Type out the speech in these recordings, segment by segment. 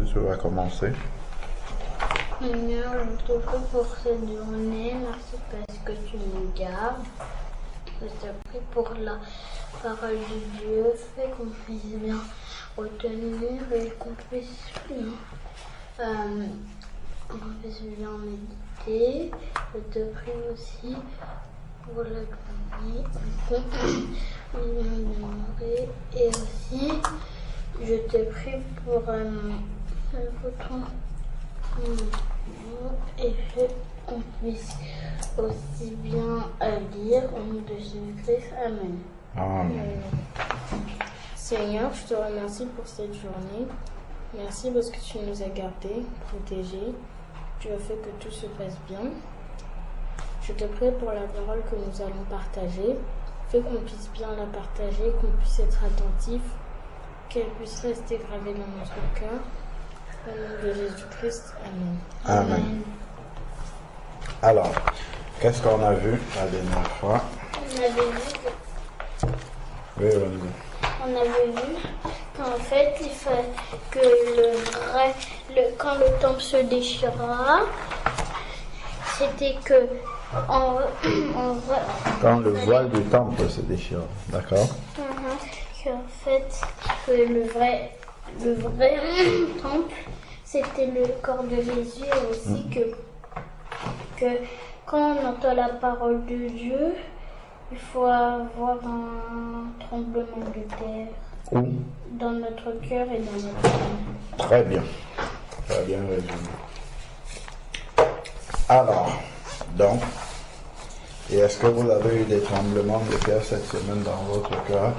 tu vas commencer. Seigneur, je te prie pour cette journée. Merci parce que tu nous gardes. Je te prie pour la parole de Dieu. Fais qu'on puisse bien retenir et qu'on puisse bien méditer. Je te prie aussi pour la famille qu'on vient demeurer. Et aussi, je te prie pour ton et qu'on puisse aussi bien lire au nom de Jésus-Christ. Amen. Amen. Seigneur, je te remercie pour cette journée. Merci parce que tu nous as gardés, protégés. Tu as fait que tout se passe bien. Je te prie pour la parole que nous allons partager. Fais qu'on puisse bien la partager, qu'on puisse être attentif, qu'elle puisse rester gravée dans notre cœur. Au nom de Jésus-Christ, Amen. Amen. Alors, qu'est-ce qu'on a vu la dernière fois? On avait vu Oui, vas-y. On avait vu qu'en fait, il fallait que quand le temple se déchira, c'était que Quand le voile du temple se déchire, d'accord? Qu'en fait, que le vrai temple, c'était le corps de Jésus, et aussi que quand on entend la parole de Dieu, il faut avoir un tremblement de terre Où? dans notre cœur et dans notre âme. Très bien. Très bien résumé. Alors, donc, et est-ce que vous avez eu des tremblements de terre cette semaine dans votre cœur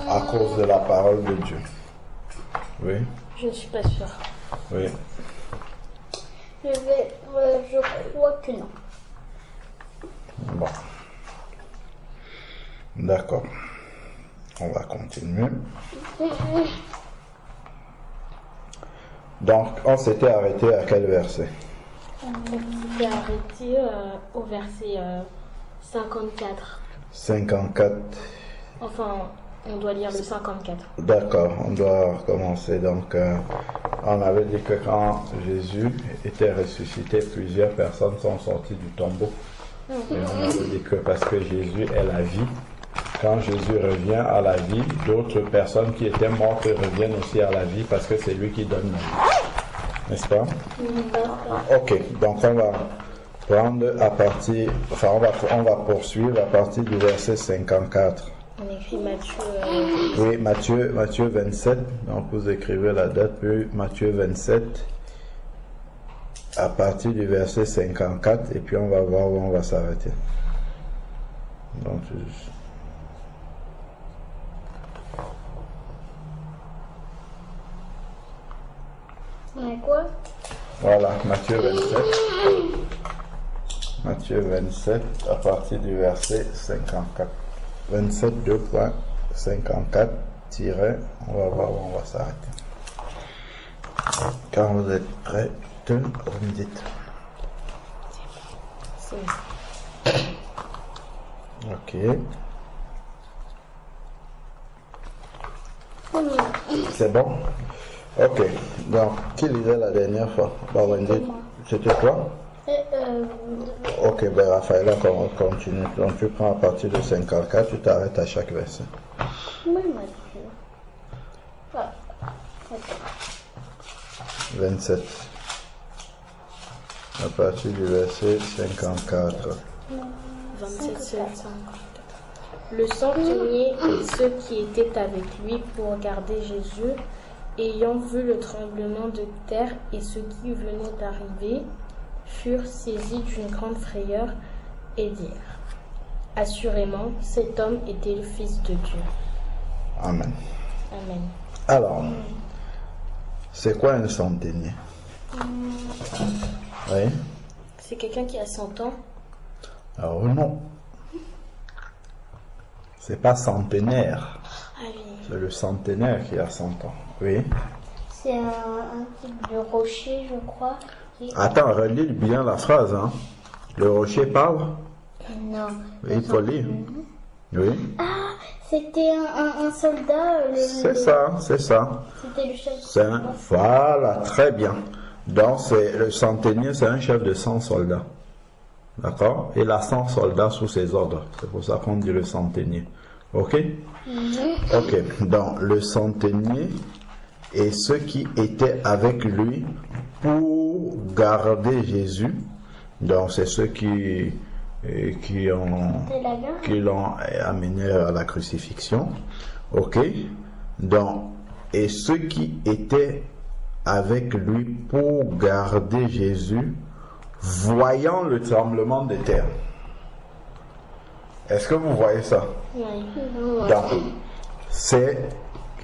à cause de la parole de Dieu? Oui? Je ne suis pas sûre. Oui. Je crois que non. Bon. D'accord. On va continuer. Donc, on s'était arrêté à quel verset? On s'est arrêté au verset 54. 54. Enfin, on doit lire le 54. D'accord, on doit recommencer. Donc, on avait dit que quand Jésus était ressuscité, plusieurs personnes sont sorties du tombeau. Et on avait dit que parce que Jésus est la vie, quand Jésus revient à la vie, d'autres personnes qui étaient mortes reviennent aussi à la vie parce que c'est lui qui donne la vie. N'est-ce pas? Ok, donc on va prendre à partir, enfin on va poursuivre à partir du verset 54. On écrit Matthieu. Oui, Matthieu 27, donc vous écrivez la date, puis Matthieu 27, à partir du verset 54, et puis on va voir où on va s'arrêter. Donc, Mais quoi? voilà, Matthieu 27. Matthieu 27, à partir du verset 54. 27, 2.54, on va voir où on va s'arrêter. Quand vous êtes prêts, vous me dites. Ok. C'est bon? Ok. Donc, qui lisait la dernière fois? C'était toi? Ok, ben Raphaël, on continue. Donc tu prends à partir de 54, tu t'arrêtes à chaque verset. Oui, Mathieu. Ah, ok. 27. À partir du verset 54. 27, 54. Le centenier et ceux qui étaient avec lui pour regarder Jésus, ayant vu le tremblement de terre et ce qui venait d'arriver, furent saisis d'une grande frayeur et dirent: assurément, cet homme était le Fils de Dieu. Amen. Amen. Alors, c'est quoi un centenier? Oui? C'est quelqu'un qui a 100 ans. Alors non. C'est pas centenaire. Ah oui. C'est le centenaire qui a 100 ans. Oui? C'est un type de rocher, je crois. Attends, relis bien la phrase. Hein. Le rocher parle? Non. Oui, il faut lire. Oui. Ah, C'était un soldat. C'est ça. C'était le chef. Voilà, très bien. Donc, le centenier, c'est un chef de 100 soldats. D'accord? Il a 100 soldats sous ses ordres. C'est pour ça qu'on dit le centenier. Ok? Ok. Donc, le centenier et ceux qui étaient avec lui pour garder Jésus. Donc, c'est ceux qui l'ont amené à la crucifixion. Ok? Donc, et ceux qui étaient avec lui pour garder Jésus, voyant le tremblement de terre. Est-ce que vous voyez ça? Oui. Donc,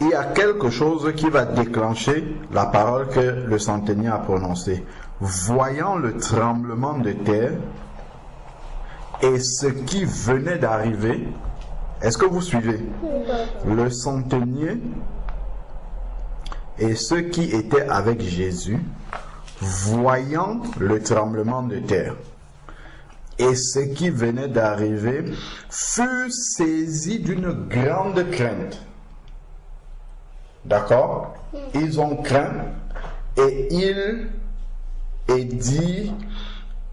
il y a quelque chose qui va déclencher la parole que le centenier a prononcée. Voyant le tremblement de terre et ce qui venait d'arriver, est-ce que vous suivez? Le centenier et ceux qui étaient avec Jésus, voyant le tremblement de terre et ce qui venait d'arriver, furent saisis d'une grande crainte. D'accord? Ils ont craint et dit,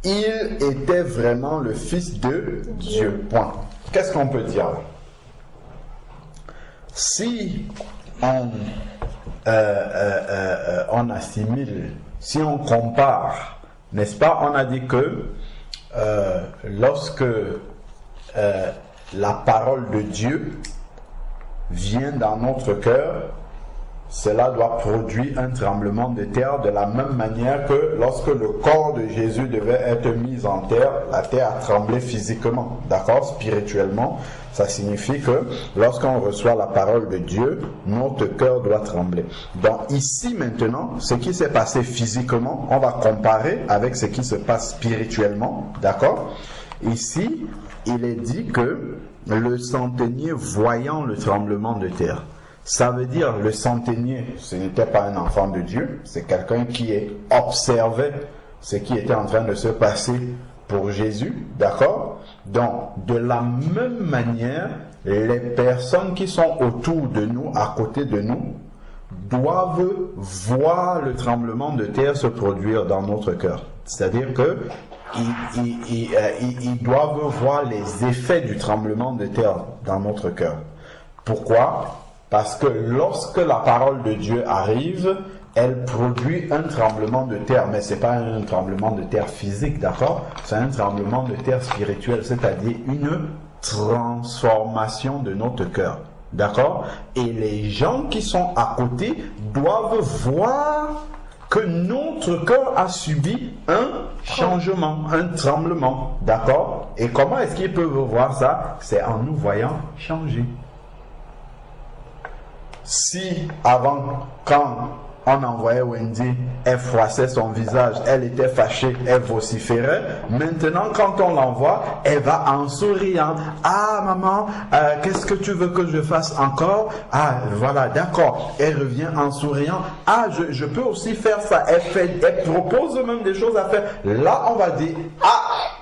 il était vraiment le Fils de Dieu. Point. Qu'est-ce qu'on peut dire? Si on assimile, si on compare, n'est-ce pas, on a dit que lorsque la parole de Dieu vient dans notre cœur, cela doit produire un tremblement de terre de la même manière que lorsque le corps de Jésus devait être mis en terre, la terre a tremblé physiquement, d'accord, spirituellement. Ça signifie que lorsqu'on reçoit la parole de Dieu, notre cœur doit trembler. Donc ici maintenant, ce qui s'est passé physiquement, on va comparer avec ce qui se passe spirituellement, d'accord. Ici, il est dit que le centenier voyant le tremblement de terre. Ça veut dire le centenier, ce n'était pas un enfant de Dieu, c'est quelqu'un qui observait ce qui était en train de se passer pour Jésus, d'accord? Donc, de la même manière, les personnes qui sont autour de nous, à côté de nous, doivent voir le tremblement de terre se produire dans notre cœur. C'est-à-dire que ils doivent voir les effets du tremblement de terre dans notre cœur. Pourquoi? Parce que lorsque la parole de Dieu arrive, elle produit un tremblement de terre, mais ce n'est pas un tremblement de terre physique, d'accord? C'est un tremblement de terre spirituel, c'est-à-dire une transformation de notre cœur, d'accord? Et les gens qui sont à côté doivent voir que notre cœur a subi un changement, un tremblement, d'accord? Et comment est-ce qu'ils peuvent voir ça? C'est en nous voyant changer. Si avant, quand on envoyait Wendy, elle froissait son visage, elle était fâchée, elle vociférait. Maintenant, quand on l'envoie, elle va en souriant. Ah maman, qu'est-ce que tu veux que je fasse encore? Ah voilà, d'accord. Elle revient en souriant. Ah, je peux aussi faire ça. Elle propose même des choses à faire. Là, on va dire, ah,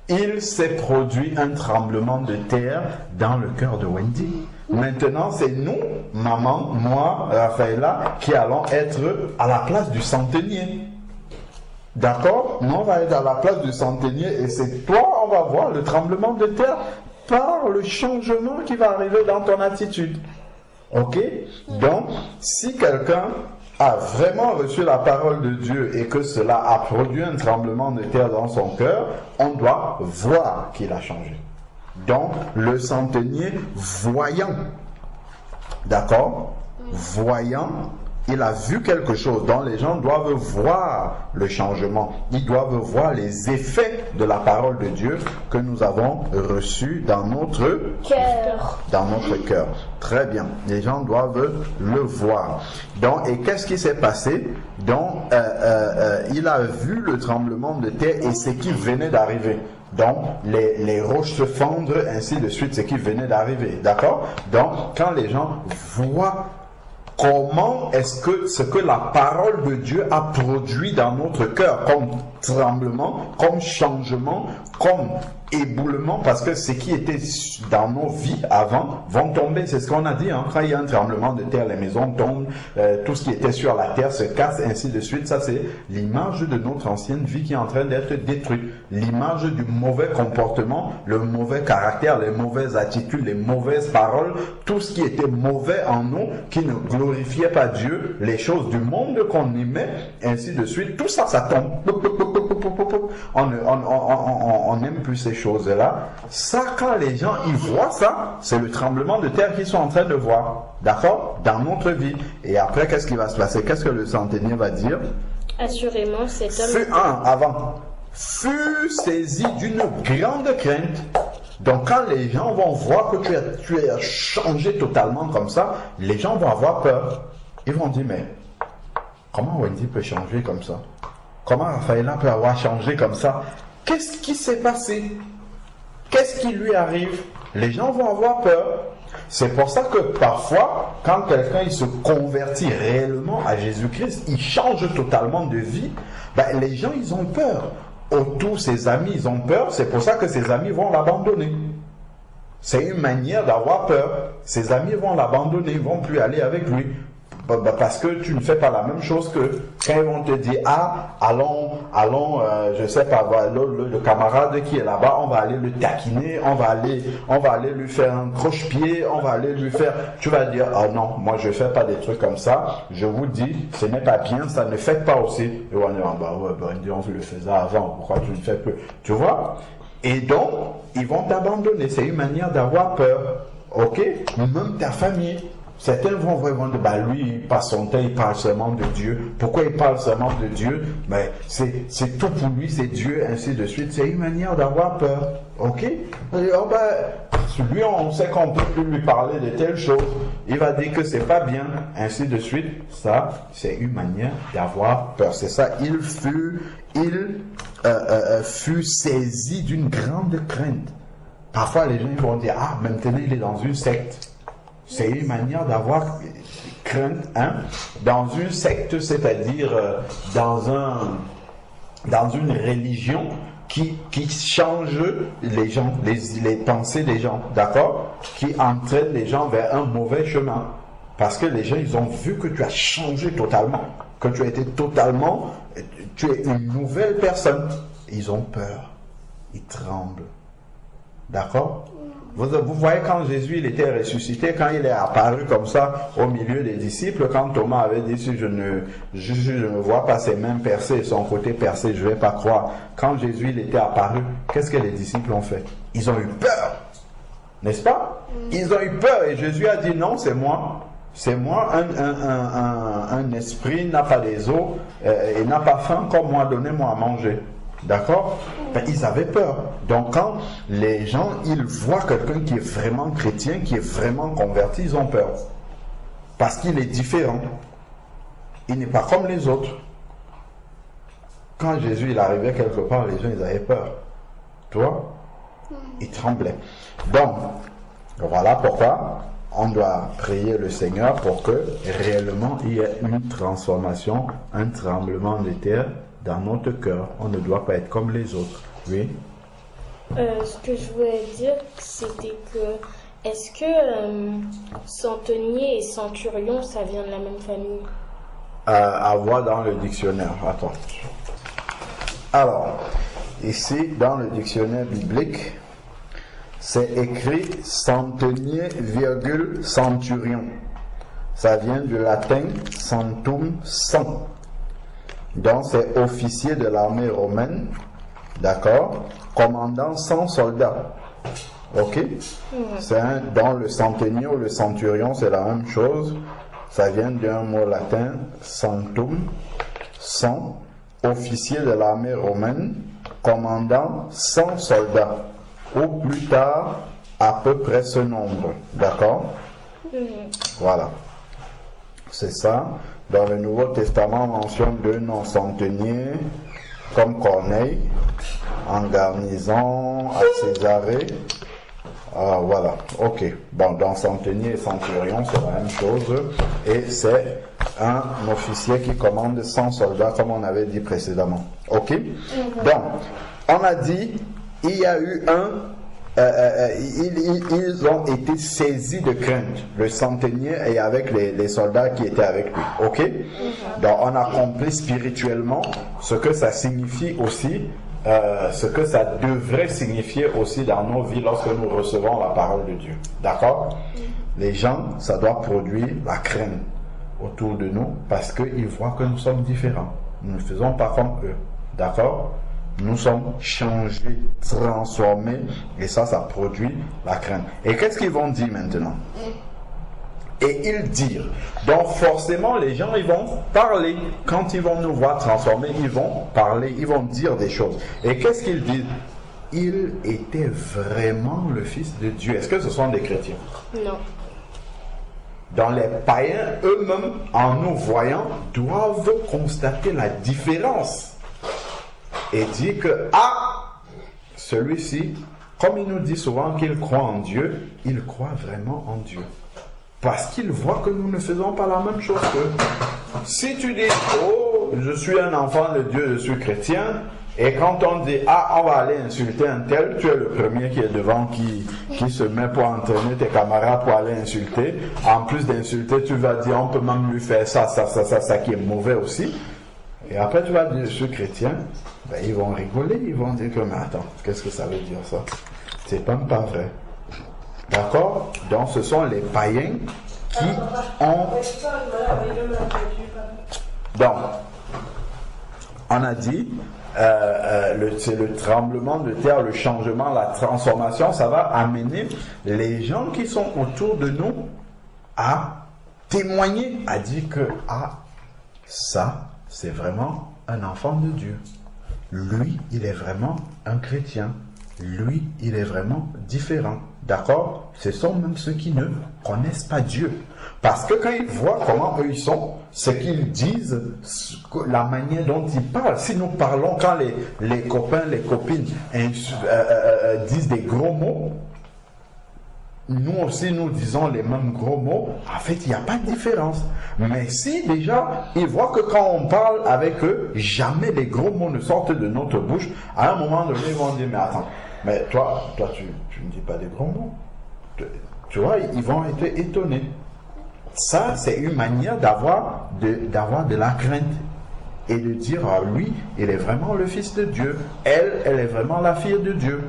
il s'est produit un tremblement de terre dans le cœur de Wendy. Maintenant, c'est nous, maman, moi, Raphaëla, qui allons être à la place du centenier. D'accord? Nous, on va être à la place du centenier et c'est toi, on va voir le tremblement de terre par le changement qui va arriver dans ton attitude. Ok? Donc, si quelqu'un a vraiment reçu la parole de Dieu et que cela a produit un tremblement de terre dans son cœur, on doit voir qu'il a changé. Donc, le centenier voyant, d'accord, voyant, il a vu quelque chose. Donc, les gens doivent voir le changement. Ils doivent voir les effets de la parole de Dieu que nous avons reçue dans notre cœur. Dans notre cœur. Très bien. Les gens doivent le voir. Donc, et qu'est-ce qui s'est passé? Donc, il a vu le tremblement de terre et ce qui venait d'arriver. Donc, les roches se fondre, ainsi de suite, ce qui venait d'arriver. D'accord? Donc, quand les gens voient comment est-ce que ce que la parole de Dieu a produit dans notre cœur, comme tremblement, comme changement, comme éboulement, parce que ce qui était dans nos vies avant vont tomber. C'est ce qu'on a dit, hein. Quand il y a un tremblement de terre, les maisons tombent, tout ce qui était sur la terre se casse, ainsi de suite. Ça, c'est l'image de notre ancienne vie qui est en train d'être détruite. L'image du mauvais comportement, le mauvais caractère, les mauvaises attitudes, les mauvaises paroles, tout ce qui était mauvais en nous, qui ne glorifiait pas Dieu, les choses du monde qu'on aimait, ainsi de suite. Tout ça, ça tombe. On n'aime plus ces choses-là. Ça, quand les gens y voient ça, c'est le tremblement de terre qu'ils sont en train de voir. D'accord? Dans notre vie. Et après, qu'est-ce qui va se passer? Qu'est-ce que le centenier va dire? Assurément, cet homme... fut saisi d'une grande crainte. Donc, quand les gens vont voir que tu as changé totalement comme ça, les gens vont avoir peur. Ils vont dire, mais comment Wendy peut changer comme ça? Comment Raphaëlla peut avoir changé comme ça? Qu'est-ce qui s'est passé? Qu'est-ce qui lui arrive? Les gens vont avoir peur. C'est pour ça que parfois, quand quelqu'un il se convertit réellement à Jésus-Christ, il change totalement de vie, les gens ils ont peur. Autour, ses amis ils ont peur, c'est pour ça que ses amis vont l'abandonner. C'est une manière d'avoir peur. Ses amis vont l'abandonner, ils ne vont plus aller avec lui. Parce que tu ne fais pas la même chose que quand ils vont te dire, allons, je sais pas, le camarade qui est là-bas, on va aller le taquiner, on va aller lui faire un croche-pied, on va aller lui faire, tu vas dire, non, moi je fais pas des trucs comme ça, je vous dis, ce n'est pas bien, ça ne fait pas aussi. Et on va dire, on le faisait avant, pourquoi tu ne fais plus? Tu vois? Et donc, ils vont t'abandonner, c'est une manière d'avoir peur. Ok? Même ta famille. Certains vont vraiment dire, lui, il passe son temps, il parle seulement de Dieu. Pourquoi il parle seulement de Dieu? Mais c'est tout pour lui, c'est Dieu, ainsi de suite. C'est une manière d'avoir peur. Ok? Lui, on sait qu'on peut plus lui parler de telle chose. Il va dire que c'est pas bien, ainsi de suite. Ça, c'est une manière d'avoir peur. C'est ça. Il fut saisi d'une grande crainte. Parfois, les gens vont dire, maintenant il est dans une secte. C'est une manière d'avoir crainte, dans une secte, c'est-à-dire dans une religion qui change les gens, les pensées des gens, d'accord? Qui entraîne les gens vers un mauvais chemin. Parce que les gens, ils ont vu que tu as changé totalement, que tu as été totalement, tu es une nouvelle personne. Ils ont peur, ils tremblent, d'accord? Vous voyez quand Jésus il était ressuscité, quand il est apparu comme ça au milieu des disciples, quand Thomas avait dit si je ne vois pas ses mains percées et son côté percé, je ne vais pas croire. Quand Jésus il était apparu, qu'est-ce que les disciples ont fait? Ils ont eu peur, n'est-ce pas? Ils ont eu peur et Jésus a dit non, c'est moi. C'est moi, un esprit n'a pas des os et n'a pas faim comme moi, donnez-moi à manger. D'accord? Ils avaient peur. Donc quand les gens, ils voient quelqu'un qui est vraiment chrétien, qui est vraiment converti, ils ont peur. Parce qu'il est différent. Il n'est pas comme les autres. Quand Jésus il arrivait quelque part, les gens ils avaient peur. Tu vois? Ils tremblaient. Donc, voilà pourquoi on doit prier le Seigneur pour que réellement il y ait une transformation, un tremblement de terre dans notre cœur. On ne doit pas être comme les autres. Oui. Ce que je voulais dire, c'était que est-ce que centenier et centurion, ça vient de la même famille? À voir dans le dictionnaire. Attends. Alors, ici, dans le dictionnaire biblique, c'est écrit centenier, centurion. Ça vient du latin centum, 100. Donc c'est officier de l'armée romaine, d'accord, commandant 100 soldats. Ok? Dans le centenier ou le centurion, c'est la même chose. Ça vient d'un mot latin, centum, 100, officier de l'armée romaine, commandant 100 soldats. Ou plus tard, à peu près ce nombre. D'accord? Voilà. C'est ça. Dans le Nouveau Testament, on mentionne deux noms centeniers, comme Corneille, en garnison à Césarée. Voilà, ok. Bon, dans centenier et centurion, c'est la même chose. Et c'est un officier qui commande 100 soldats, comme on avait dit précédemment. Ok? Donc, on a dit il y a eu ils ont été saisis de crainte, le centenier et avec les soldats qui étaient avec lui. Ok? Donc on a compris spirituellement ce que ça signifie aussi, ce que ça devrait signifier aussi dans nos vies lorsque nous recevons la parole de Dieu. D'accord? Les gens, ça doit produire la crainte autour de nous parce qu'ils voient que nous sommes différents. Nous ne faisons pas comme eux. D'accord? Nous sommes changés, transformés, et ça produit la crainte. Et qu'est-ce qu'ils vont dire maintenant? Et ils dirent. Donc forcément, les gens, ils vont parler. Quand ils vont nous voir transformés, ils vont parler, ils vont dire des choses. Et qu'est-ce qu'ils disent? Il était vraiment le Fils de Dieu. Est-ce que ce sont des chrétiens? Non. Dans les païens eux-mêmes, en nous voyant, doivent constater la différence. Et dire que, celui-ci, comme il nous dit souvent qu'il croit en Dieu, il croit vraiment en Dieu. Parce qu'il voit que nous ne faisons pas la même chose qu'eux. Si tu dis, oh, je suis un enfant de Dieu, je suis chrétien, et quand on dit, on va aller insulter un tel, tu es le premier qui est devant, qui se met pour entraîner tes camarades pour aller insulter. En plus d'insulter, tu vas dire, on peut même lui faire ça qui est mauvais aussi. Et après, tu vas dire, je suis chrétien. Ben, ils vont rigoler, ils vont dire que, mais attends, qu'est-ce que ça veut dire ça? C'est même pas vrai. D'accord? Donc, ce sont les païens qui ont... Donc, on a dit, c'est le tremblement de terre, le changement, la transformation, ça va amener les gens qui sont autour de nous à témoigner, à dire que, ça, c'est vraiment un enfant de Dieu. Lui, il est vraiment un chrétien. Lui, il est vraiment différent. D'accord? Ce sont même ceux qui ne connaissent pas Dieu. Parce que quand ils voient comment eux ils sont, ce qu'ils disent, la manière dont ils parlent. Si nous parlons, quand les copains, les copines disent des gros mots, nous aussi nous disons les mêmes gros mots, en fait il n'y a pas de différence. Mais si déjà ils voient que quand on parle avec eux, jamais les gros mots ne sortent de notre bouche, à un moment donné ils vont dire, mais attends, mais toi tu ne dis pas des gros mots. Tu vois, ils vont être étonnés. Ça c'est une manière d'avoir de la crainte et de dire, lui il est vraiment le Fils de Dieu, elle est vraiment la fille de Dieu.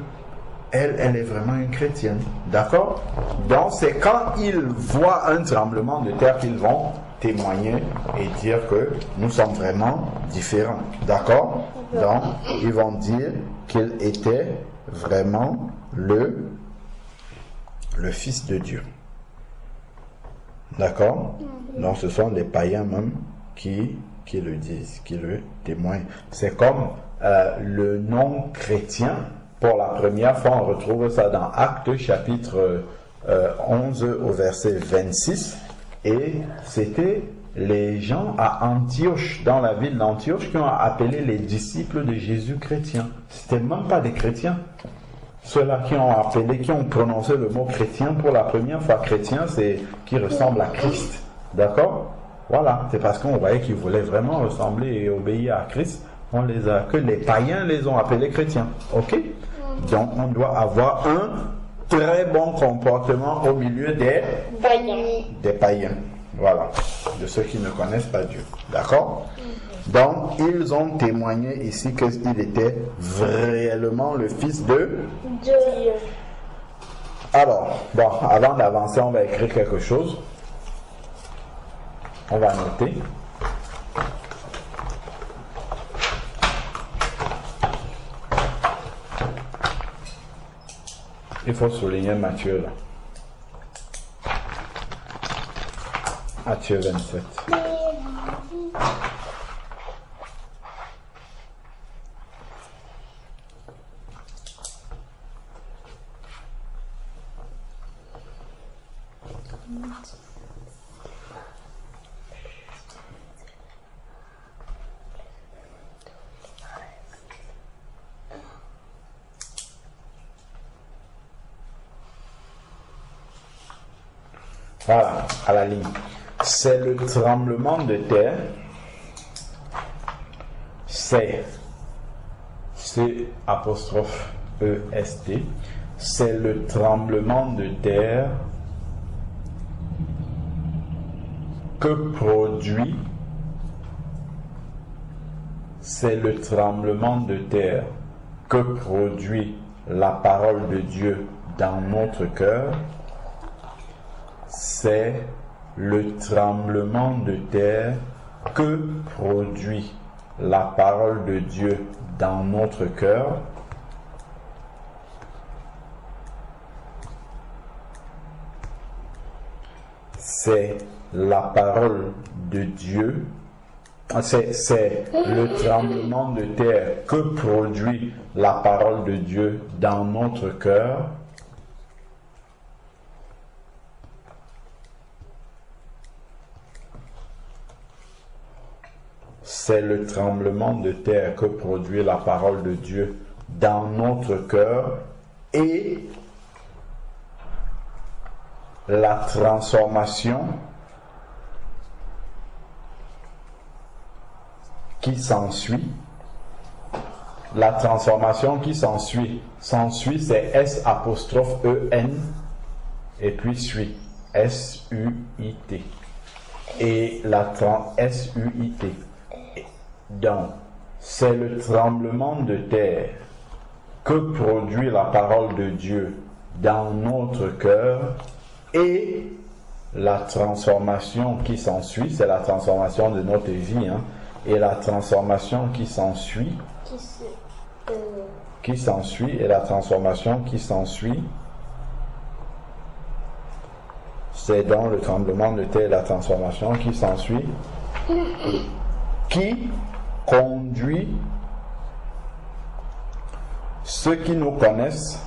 Elle est vraiment une chrétienne. D'accord? Donc, c'est quand ils voient un tremblement de terre qu'ils vont témoigner et dire que nous sommes vraiment différents. D'accord? Donc, ils vont dire qu'il était vraiment le Fils de Dieu. D'accord? Donc, ce sont les païens même qui le disent, qui le témoignent. C'est comme le nom chrétien. Pour la première fois, on retrouve ça dans Actes chapitre 11 au verset 26. Et c'était les gens à Antioche, dans la ville d'Antioche, qui ont appelé les disciples de Jésus chrétiens. C'était même pas des chrétiens. Ceux-là qui ont appelé, qui ont prononcé le mot chrétien pour la première fois. Chrétien, c'est qui ressemble à Christ. D'accord? Voilà. C'est parce qu'on voyait qu'ils voulaient vraiment ressembler et obéir à Christ. Que les païens les ont appelés chrétiens. Ok? Donc on doit avoir un très bon comportement au milieu des païens. Voilà. De ceux qui ne connaissent pas Dieu. D'accord? Donc ils ont témoigné ici qu'il était réellement le Fils de Dieu. Alors, bon, avant d'avancer, on va écrire quelque chose. On va noter. Il faut souligner Matthieu là. Matthieu 27. Voilà, à la ligne. C'est le tremblement de terre. C'est apostrophe E-S-T. C'est le tremblement de terre que produit. C'est le tremblement de terre que produit la parole de Dieu dans notre cœur. C'est le tremblement de terre que produit la parole de Dieu dans notre cœur. C'est la parole de Dieu. C'est le tremblement de terre que produit la parole de Dieu dans notre cœur. C'est le tremblement de terre que produit la parole de Dieu dans notre cœur et la transformation qui s'ensuit. La transformation qui s'ensuit. S'ensuit, c'est S''E''N et puis suit. S-U-I-T. Et la S-U-I-T. Donc, c'est le tremblement de terre que produit la parole de Dieu dans notre cœur et la transformation qui s'ensuit, c'est la transformation de notre vie, hein, et la transformation qui s'ensuit, et la transformation qui s'ensuit, c'est dans le tremblement de terre et la transformation qui s'ensuit, qui conduit ceux qui nous connaissent,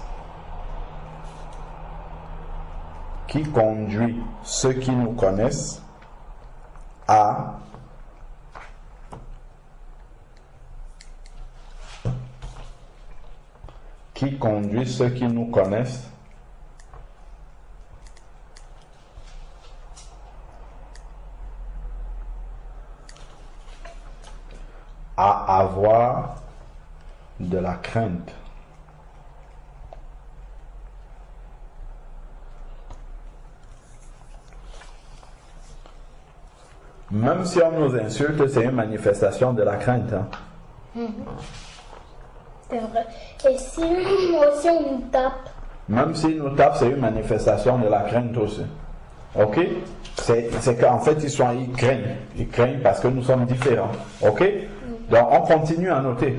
à avoir de la crainte. Même si on nous insulte, c'est une manifestation de la crainte. Hein? C'est vrai. Et si aussi on nous tape? Même s'ils nous tapent, c'est une manifestation de la crainte aussi. Ok? C'est qu'en fait, ils craignent parce que nous sommes différents. Ok? Donc, on continue à noter.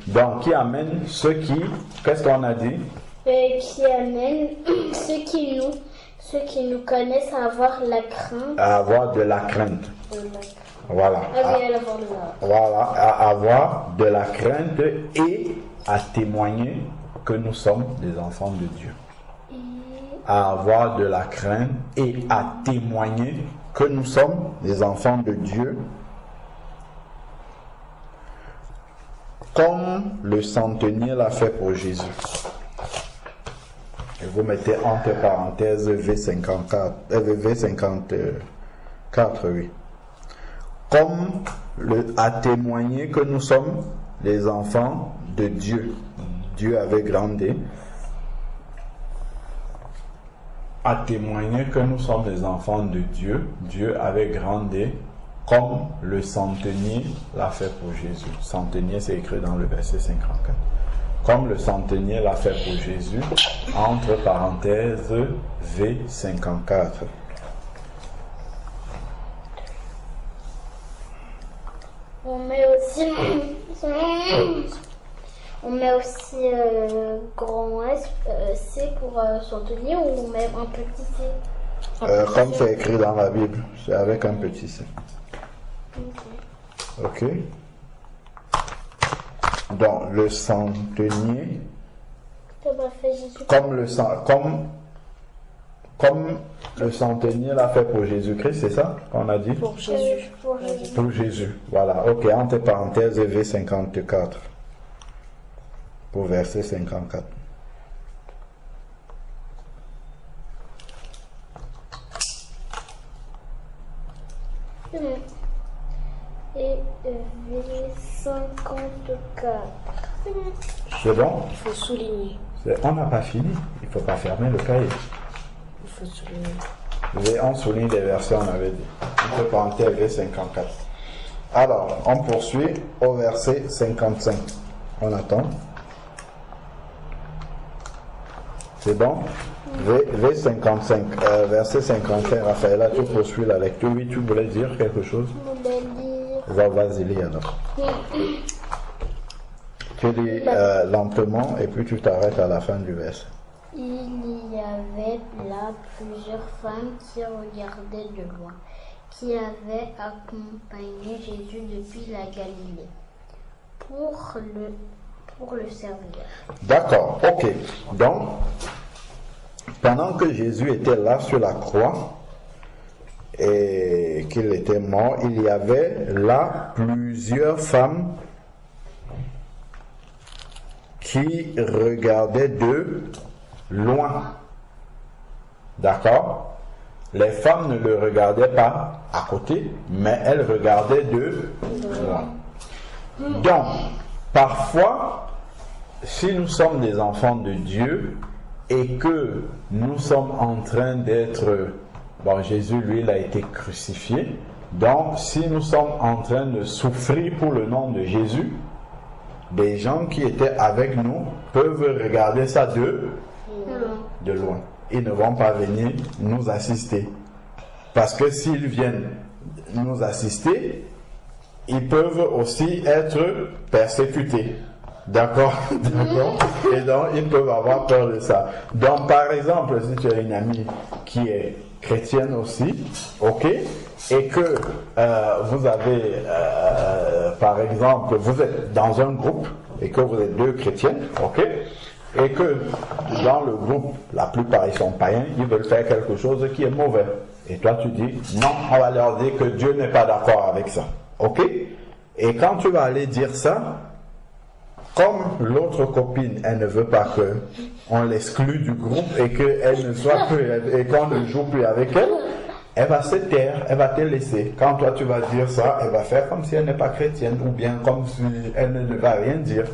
Donc, qui amène ceux qui, qu'est-ce qu'on a dit? Qui amène ceux qui nous connaissent à avoir la crainte. À avoir de la crainte. Voilà. À avoir de la crainte et à témoigner que nous sommes des enfants de Dieu. À avoir de la crainte et à témoigner que nous sommes des enfants de Dieu. Comme le centenier l'a fait pour Jésus. Et vous mettez entre parenthèses V54, oui. Comme à témoigner que nous sommes les enfants de Dieu. Dieu avec grand D. À témoigner que nous sommes les enfants de Dieu. Dieu avec grand D. Comme le centenier l'a fait pour Jésus. Centenier, c'est écrit dans le verset 54. Comme le centenier l'a fait pour Jésus, entre parenthèses V54. On met aussi grand S, C pour centenier, ou on met un petit C? Comme c'est écrit dans la Bible, c'est avec un petit C. Ok. Donc le centenier, comme le centenier l'a fait pour Jésus-Christ, c'est ça qu'on a dit? Pour Jésus. Pour Jésus. Voilà. Ok. Entre parenthèses V54 pour verset 54. Et V54. C'est bon? Il faut souligner. On n'a pas fini. Il ne faut pas fermer le cahier. Il faut souligner. On souligne les versets, on avait dit. On peut pas intégrer 54. Alors, on poursuit au verset 55. On attend. C'est bon? V55, verset 55. Raphaël, tu poursuis la lecture. Oui, tu voulais dire quelque chose? Je voulais dire. Vas-y, lis alors. Tu lis lentement et puis tu t'arrêtes à la fin du verset. Il y avait là plusieurs femmes qui regardaient de loin, qui avaient accompagné Jésus depuis la Galilée pour le servir. D'accord, ok. Donc, pendant que Jésus était là sur la croix et qu'il était mort, il y avait là plusieurs femmes qui regardaient de loin. D'accord? Les femmes ne le regardaient pas à côté, mais elles regardaient de loin. Donc, parfois, si nous sommes des enfants de Dieu et que nous sommes en train d'être... Bon, Jésus, lui, il a été crucifié. Donc, si nous sommes en train de souffrir pour le nom de Jésus, des gens qui étaient avec nous peuvent regarder ça de loin. Ils ne vont pas venir nous assister. Parce que s'ils viennent nous assister, ils peuvent aussi être persécutés. D'accord? D'accord? Et donc, ils peuvent avoir peur de ça. Donc, par exemple, si tu as une amie qui est chrétienne aussi, ok? Et que vous avez, par exemple, vous êtes dans un groupe et que vous êtes deux chrétiennes, ok? Et que dans le groupe, la plupart ils sont païens, ils veulent faire quelque chose qui est mauvais. Et toi tu dis, non, on va leur dire que Dieu n'est pas d'accord avec ça, ok? Et quand tu vas aller dire ça, comme l'autre copine, elle ne veut pas que on l'exclue du groupe et qu'elle ne soit plus, et qu'on ne joue plus avec elle, elle va se taire, elle va te laisser. Quand toi tu vas dire ça, elle va faire comme si elle n'est pas chrétienne ou bien comme si elle ne va rien dire.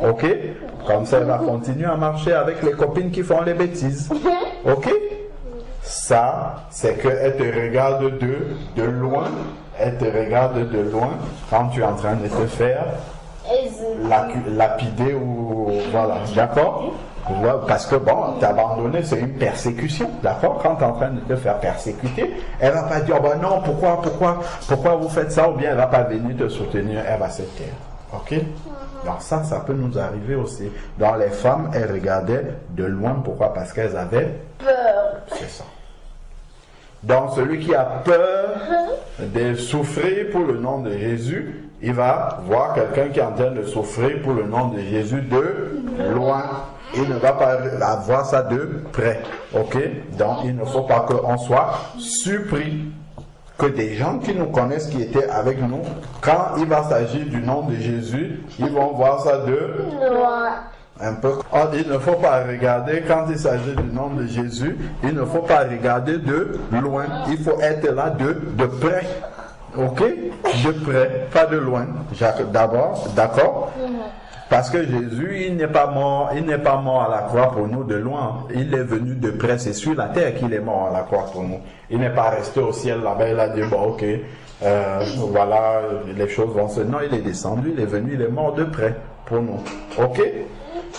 Ok? Comme ça, elle va continuer à marcher avec les copines qui font les bêtises. Ok? Ça, c'est qu'elle te regarde de loin. Elle te regarde de loin quand tu es en train de te faire lapider ou... Voilà. D'accord? Parce que bon, t'abandonner, c'est une persécution, d'accord? Quand tu es en train de te faire persécuter, elle va pas dire, oh ben non, pourquoi vous faites ça, ou bien elle va pas venir te soutenir, elle va se taire, ok? Donc ça peut nous arriver aussi. Dans les femmes, elles regardaient de loin, pourquoi? Parce qu'elles avaient peur. C'est ça. Donc celui qui a peur de souffrir pour le nom de Jésus, il va voir quelqu'un qui est en train de souffrir pour le nom de Jésus de loin. Il ne va pas avoir ça de près. Ok? Donc, il ne faut pas qu'on soit surpris que des gens qui nous connaissent, qui étaient avec nous, quand il va s'agir du nom de Jésus, ils vont voir ça de loin. Un peu. Il ne faut pas regarder quand il s'agit du nom de Jésus, il ne faut pas regarder de loin. Il faut être là de près. Ok? De près, pas de loin. D'abord, d'accord? Parce que Jésus, il n'est pas mort à la croix pour nous de loin. Il est venu de près, c'est sur la terre qu'il est mort à la croix pour nous. Il n'est pas resté au ciel là-bas, il a dit, bon ok, voilà, les choses vont se... Non, il est descendu, il est venu, il est mort de près pour nous. Ok?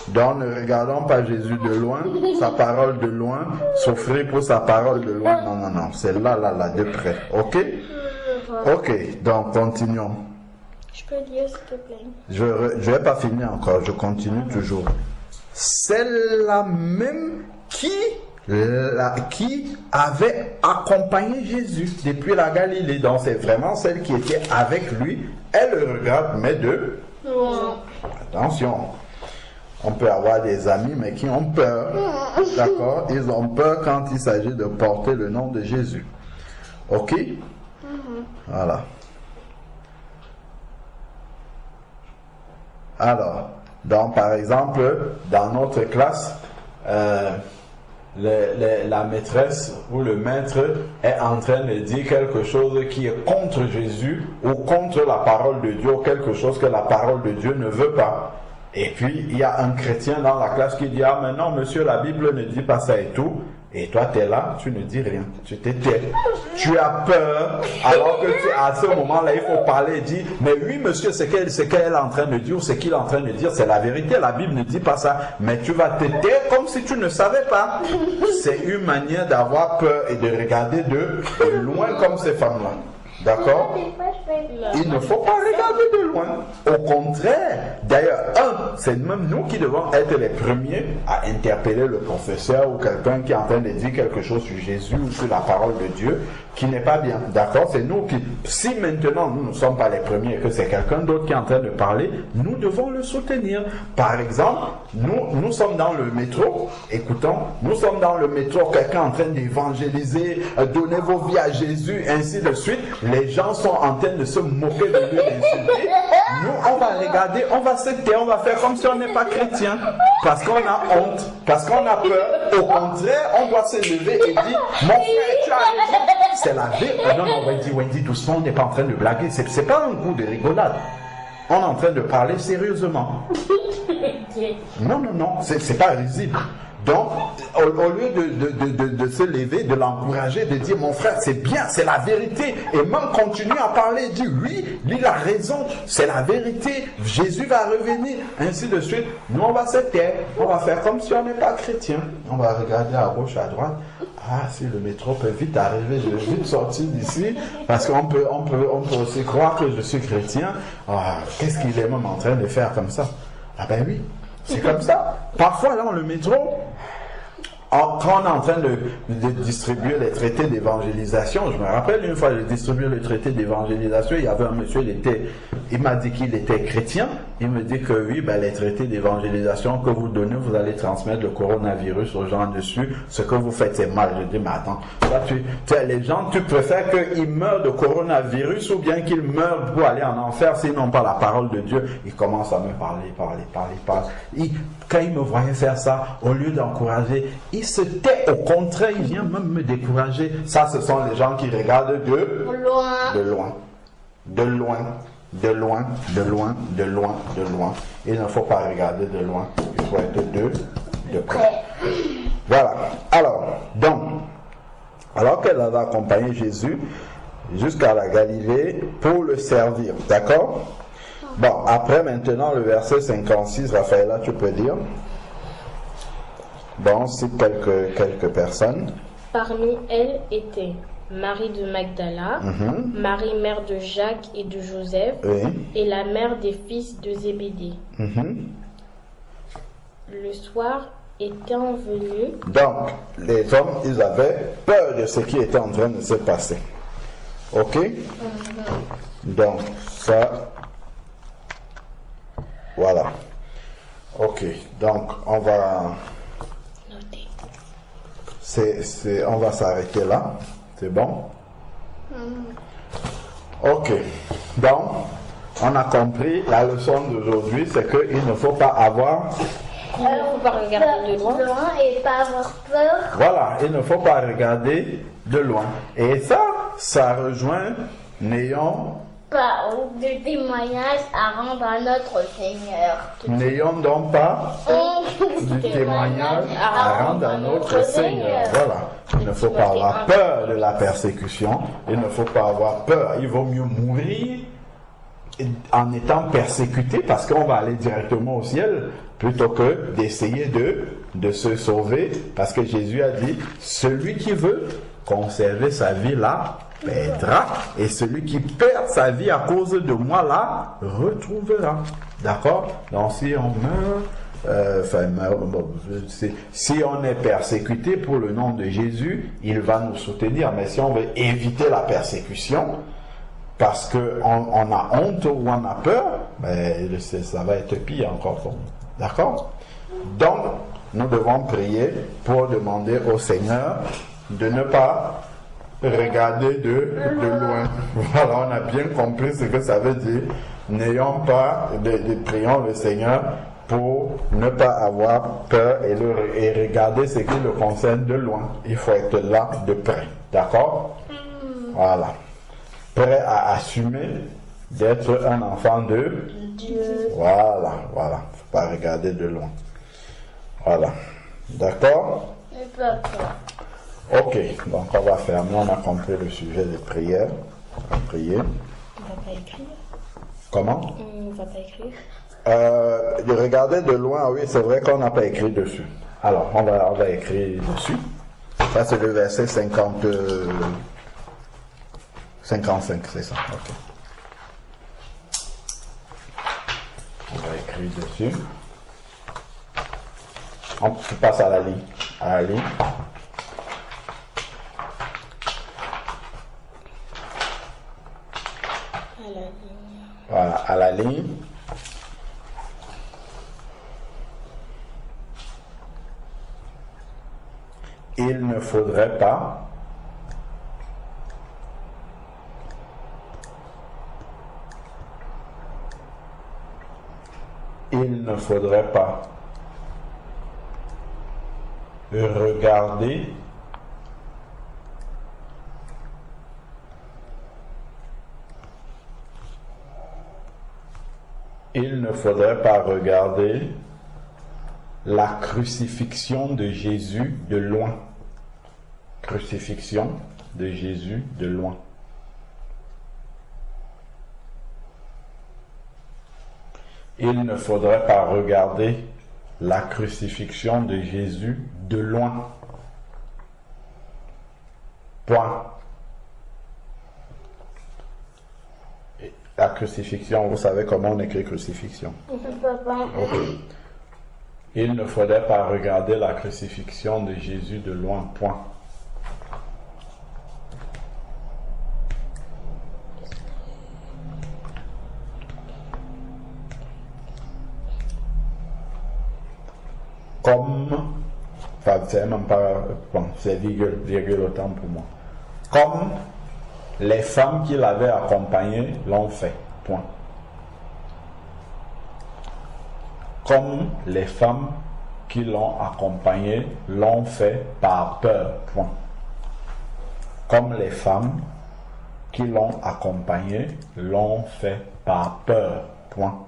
Donc ne regardons pas Jésus de loin, sa parole de loin, souffrir pour sa parole de loin. Non, c'est là, de près. Ok? Ok, donc continuons. Je peux lire, s'il te plaît? Je ne vais pas finir encore, je continue toujours. Celle-là même qui avait accompagné Jésus depuis la Galilée. Donc c'est vraiment celle qui était avec lui. Elle le regarde, mais de... Attention. On peut avoir des amis, mais qui ont peur. D'accord? Ils ont peur quand il s'agit de porter le nom de Jésus. Ok? Voilà. Alors, donc par exemple, dans notre classe, la maîtresse ou le maître est en train de dire quelque chose qui est contre Jésus ou contre la parole de Dieu, ou quelque chose que la parole de Dieu ne veut pas. Et puis, il y a un chrétien dans la classe qui dit, ah, mais non, monsieur, la Bible ne dit pas ça et tout. Et toi, tu es là, tu ne dis rien, tu te tais. Tu as peur, alors que à ce moment-là, il faut parler et dire, mais oui, monsieur, ce qu'elle est en train de dire, ou ce qu'il est en train de dire, c'est la vérité. La Bible ne dit pas ça. Mais tu vas te taire comme si tu ne savais pas. C'est une manière d'avoir peur et de regarder de loin comme ces femmes-là. D'accord? Il ne faut pas regarder de loin. Au contraire, d'ailleurs, c'est même nous qui devons être les premiers à interpeller le professeur ou quelqu'un qui est en train de dire quelque chose sur Jésus ou sur la parole de Dieu qui n'est pas bien. D'accord? C'est nous qui, si maintenant nous ne sommes pas les premiers et que c'est quelqu'un d'autre qui est en train de parler, nous devons le soutenir. Par exemple, nous sommes dans le métro, écoutons, nous sommes dans le métro, quelqu'un en train d'évangéliser, donnez vos vies à Jésus, ainsi de suite. Les gens sont en train de se moquer de lui, d'insulter. Nous, on va regarder, on va se taire, on va faire comme si on n'est pas chrétien. Parce qu'on a honte, parce qu'on a peur. Au contraire, on doit se lever et dire, mon frère, tu as raison. C'est la vérité. Non, Wendy, doucement, on n'est pas en train de blaguer. C'est pas un coup de rigolade. On est en train de parler sérieusement. Non, c'est pas risible. Donc, au lieu de se lever, de l'encourager, de dire, mon frère, c'est bien, c'est la vérité, et même continuer à parler, dire, oui, lui, il a raison, c'est la vérité, Jésus va revenir, ainsi de suite. Nous, on va se taire, on va faire comme si on n'est pas chrétien. On va regarder à gauche, à droite. Ah, si le métro peut vite arriver, je vais vite sortir d'ici, parce qu'on peut aussi croire que je suis chrétien. Ah, qu'est-ce qu'il est même en train de faire comme ça? Ah ben oui. C'est comme ça. Parfois, dans le métro, quand on est en train de distribuer les traités d'évangélisation, je me rappelle une fois, j'ai distribué le traité d'évangélisation, il y avait un monsieur, il m'a dit qu'il était chrétien, il me dit que oui, les traités d'évangélisation que vous donnez, vous allez transmettre le coronavirus aux gens dessus, ce que vous faites c'est mal. Je dis, mais attends, toi, les gens, tu préfères qu'ils meurent de coronavirus ou bien qu'ils meurent pour aller en enfer s'ils n'ont pas la parole de Dieu? Il commence à me parler. Quand il me voyait faire ça, au lieu d'encourager, il se tait, au contraire, il vient même me décourager. Ça, ce sont les gens qui regardent de loin. Il ne faut pas regarder de loin, il faut être de près. Voilà. Alors qu'elle avait accompagné Jésus jusqu'à la Galilée pour le servir. D'accord? Bon, après maintenant le verset 56, Raphaëlla, tu peux dire. Bon, c'est quelques personnes. Parmi elles étaient Marie de Magdala, Marie mère de Jacques et de Joseph, et la mère des fils de Zébédée. Le soir étant venu. Donc, les hommes, ils avaient peur de ce qui était en train de se passer. Ok? Donc, ça. Voilà. Ok. Donc, on va. On va s'arrêter là. C'est bon? Ok. Donc, on a compris la leçon d'aujourd'hui, c'est qu'il ne faut pas avoir. Il ne faut pas regarder de loin. Et pas avoir peur. Voilà, il ne faut pas regarder de loin. Et ça rejoint n'ayons pas de témoignage à rendre à notre Seigneur. N'ayons donc pas du témoignage à rendre à notre Seigneur. Voilà. Il ne faut pas avoir peur de la persécution. Il ne faut pas avoir peur. Il vaut mieux mourir en étant persécuté parce qu'on va aller directement au ciel plutôt que d'essayer de se sauver, parce que Jésus a dit, celui qui veut conserver sa vie là perdra, et celui qui perd sa vie à cause de moi là retrouvera. D'accord? Donc si on si on est persécuté pour le nom de Jésus, il va nous soutenir. Mais si on veut éviter la persécution parce qu'on a honte ou on a peur, ça va être pire encore pour nous. D'accord? Donc, nous devons prier pour demander au Seigneur de ne pas regarder de loin. Voilà, on a bien compris ce que ça veut dire. N'ayons pas, prions le Seigneur pour ne pas avoir peur et regarder ce qui le concerne de loin. Il faut être là de près. D'accord? Voilà. Prêt à assumer D'être un enfant de Dieu. Voilà. Faut pas regarder de loin. Voilà. D'accord? D'accord. Ok, donc on va fermer. On a compris le sujet des prières. On va prier. On va pas écrire. Comment? On va pas écrire. De regarder de loin, oui, c'est vrai qu'on n'a pas écrit dessus. Alors, on va écrire dessus. Ça, c'est le verset 55, c'est ça. Ok. On va écrire dessus. On passe à la ligne. À la ligne. Voilà, à la ligne. Il ne faudrait pas regarder la crucifixion de Jésus de loin. Crucifixion de Jésus de loin. Il ne faudrait pas regarder la crucifixion de Jésus de loin. Point. Et la crucifixion, vous savez comment on écrit crucifixion? Papa. Ok. Il ne faudrait pas regarder la crucifixion de Jésus de loin. Point. Comme, enfin, c'est même pas, bon, c'est virgule autant pour moi. Comme les femmes qui l'avaient accompagné l'ont fait. Point. Comme les femmes qui l'ont accompagné l'ont fait par peur. Point. Comme les femmes qui l'ont accompagné l'ont fait par peur. Point.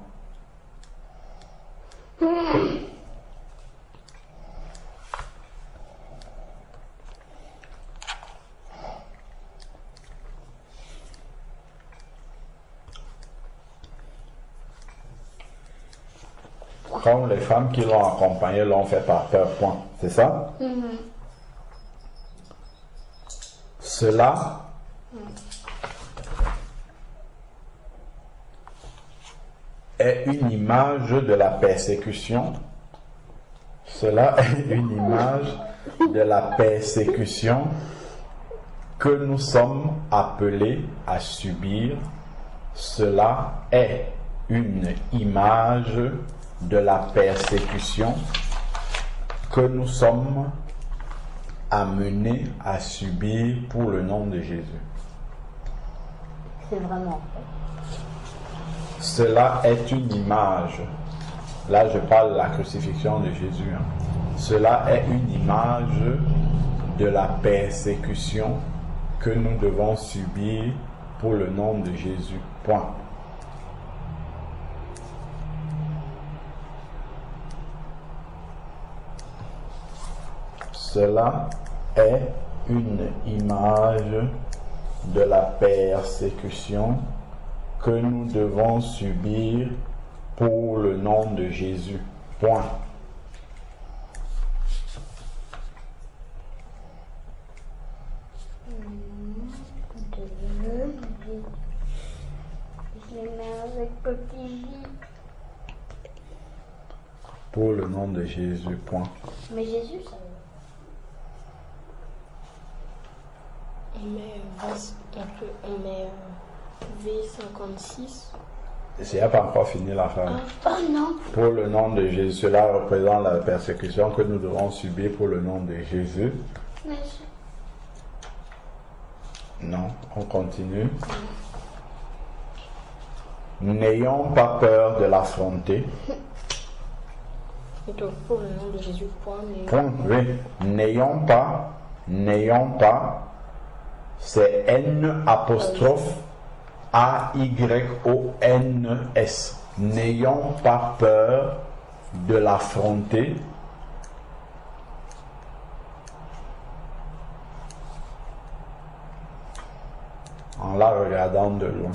Comme les femmes qui l'ont accompagné l'ont fait par peur. Point. C'est ça? Cela est une image de la persécution. Cela est une image de la persécution que nous sommes appelés à subir. Cela est une image de la persécution que nous sommes amenés à subir pour le nom de Jésus. C'est vraiment. Cela est une image. Là, je parle de la crucifixion de Jésus. Cela est une image de la persécution que nous devons subir pour le nom de Jésus. Point. Cela est une image de la persécution que nous devons subir pour le nom de Jésus. Point. Je les mets avec petit J. Pour le nom de Jésus. Point. Mais Jésus, ça On met V56. Je n'ai pas encore fini la phrase. Oh non. Pour le nom de Jésus, cela représente la persécution que nous devons subir pour le nom de Jésus. Mais Non, on continue. N'ayons pas peur de l'affronter. Donc pour le nom de Jésus, point. Mais... Point, oui. N'ayons pas, c'est N apostrophe A-Y-O-N-S. N'ayons pas peur de l'affronter. En la regardant de loin.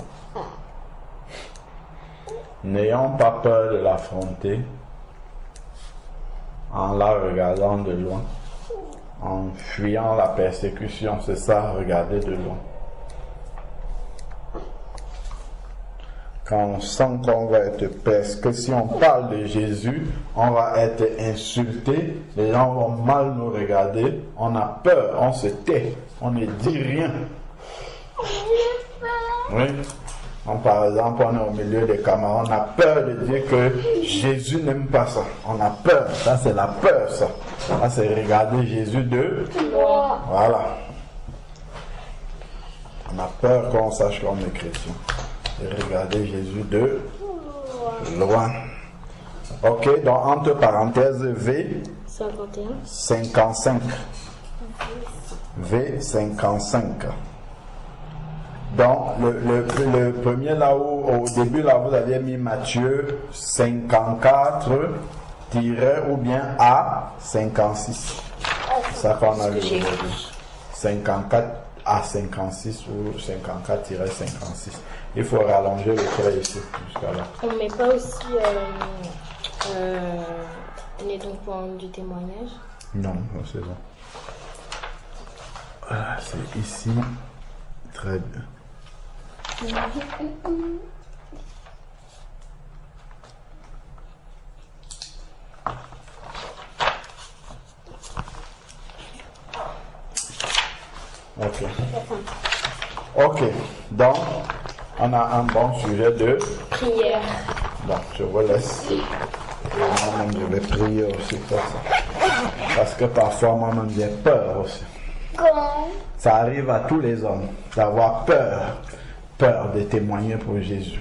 N'ayons pas peur de l'affronter. En la regardant de loin. En fuyant la persécution, c'est ça, regarder de loin. Quand on sent qu'on va être persécuté, si on parle de Jésus, on va être insulté, les gens vont mal nous regarder, on a peur, on se tait, on ne dit rien. Oui. Donc, par exemple, on est au milieu des camarades, on a peur de dire que Jésus n'aime pas ça. On a peur, ça c'est la peur, ça. Ça c'est regarder Jésus de loin. Voilà. On a peur qu'on sache qu'on est chrétien. Et regarder Jésus de loin. Ok, donc entre parenthèses V 55. V 55. Donc, le premier là où, au début là, vous aviez mis Matthieu 54, ou bien A 56. C'est ça qu'on a vu aujourd'hui. 54 à 56 ou 54-56. Il faut rallonger le trait ici, jusqu'à là. On ne met pas aussi les points du témoignage? Non, c'est bon. Voilà, c'est ici. Très bien. Ok, donc on a un bon sujet de prière. Donc je vous laisse. Moi-même je vais prier aussi pour ça. Parce que parfois moi-même j'ai peur aussi. Ça arrive à tous les hommes d'avoir peur de témoigner pour Jésus.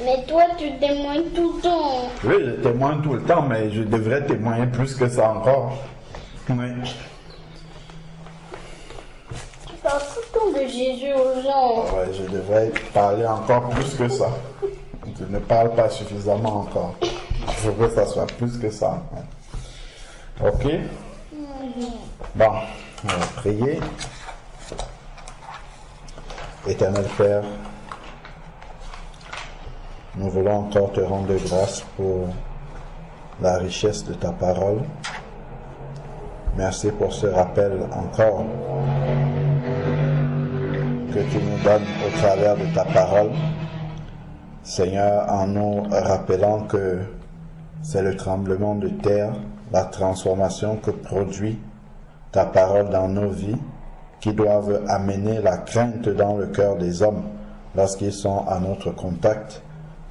Mais toi, tu témoignes tout le temps. Oui, je témoigne tout le temps, mais je devrais témoigner plus que ça encore. Oui. Tu parles tout le temps de Jésus aux gens. Ouais, je devrais parler encore plus que ça. Je ne parle pas suffisamment encore. Il faut que ça soit plus que ça. Ok? Bon, on va prier. Éternel Père, nous voulons encore te rendre grâce pour la richesse de ta parole. Merci pour ce rappel encore que tu nous donnes au travers de ta parole. Seigneur, en nous rappelant que c'est le tremblement de terre, la transformation que produit ta parole dans nos vies, qui doivent amener la crainte dans le cœur des hommes lorsqu'ils sont à notre contact.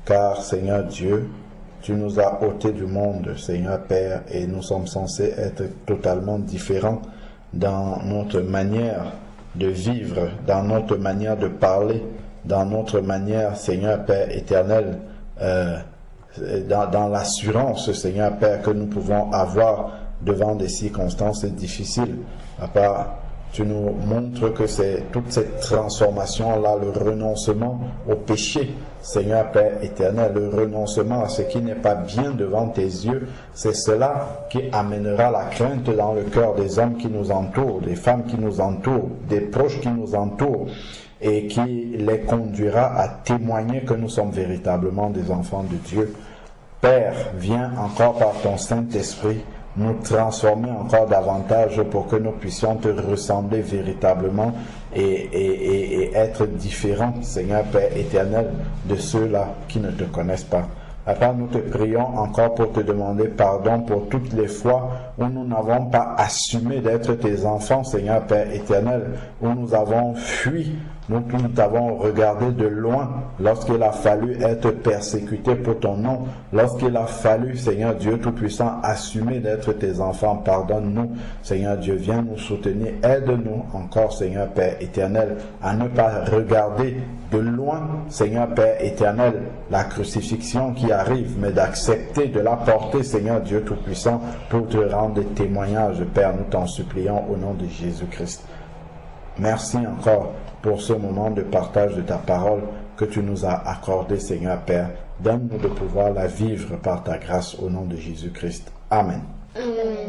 Car, Seigneur Dieu, tu nous as ôtés du monde, Seigneur Père, et nous sommes censés être totalement différents dans notre manière de vivre, dans notre manière de parler, dans notre manière, Seigneur Père éternel, dans l'assurance, Seigneur Père, que nous pouvons avoir devant des circonstances difficiles. Papa, tu nous montres que c'est toute cette transformation-là, le renoncement au péché, Seigneur Père éternel, le renoncement à ce qui n'est pas bien devant tes yeux, c'est cela qui amènera la crainte dans le cœur des hommes qui nous entourent, des femmes qui nous entourent, des proches qui nous entourent, et qui les conduira à témoigner que nous sommes véritablement des enfants de Dieu. Père, viens encore par ton Saint-Esprit nous transformer encore davantage pour que nous puissions te ressembler véritablement et être différents, Seigneur Père éternel, de ceux-là qui ne te connaissent pas. Papa, nous te prions encore pour te demander pardon pour toutes les fois où nous n'avons pas assumé d'être tes enfants, Seigneur Père éternel, où nous avons fui, nous t'avons regardé de loin lorsqu'il a fallu être persécuté pour ton nom, lorsqu'il a fallu, Seigneur Dieu Tout-Puissant, assumer d'être tes enfants. Pardonne-nous, Seigneur Dieu, viens nous soutenir, aide-nous encore, Seigneur Père éternel, à ne pas regarder de loin, Seigneur Père éternel, la crucifixion qui arrive, mais d'accepter de la porter, Seigneur Dieu Tout-Puissant, pour te rendre des témoignages, Père, nous t'en supplions au nom de Jésus-Christ. Merci encore pour ce moment de partage de ta parole. que tu nous as accordée, Seigneur Père. Donne-nous de pouvoir la vivre par ta grâce au nom de Jésus-Christ. Amen. Amen.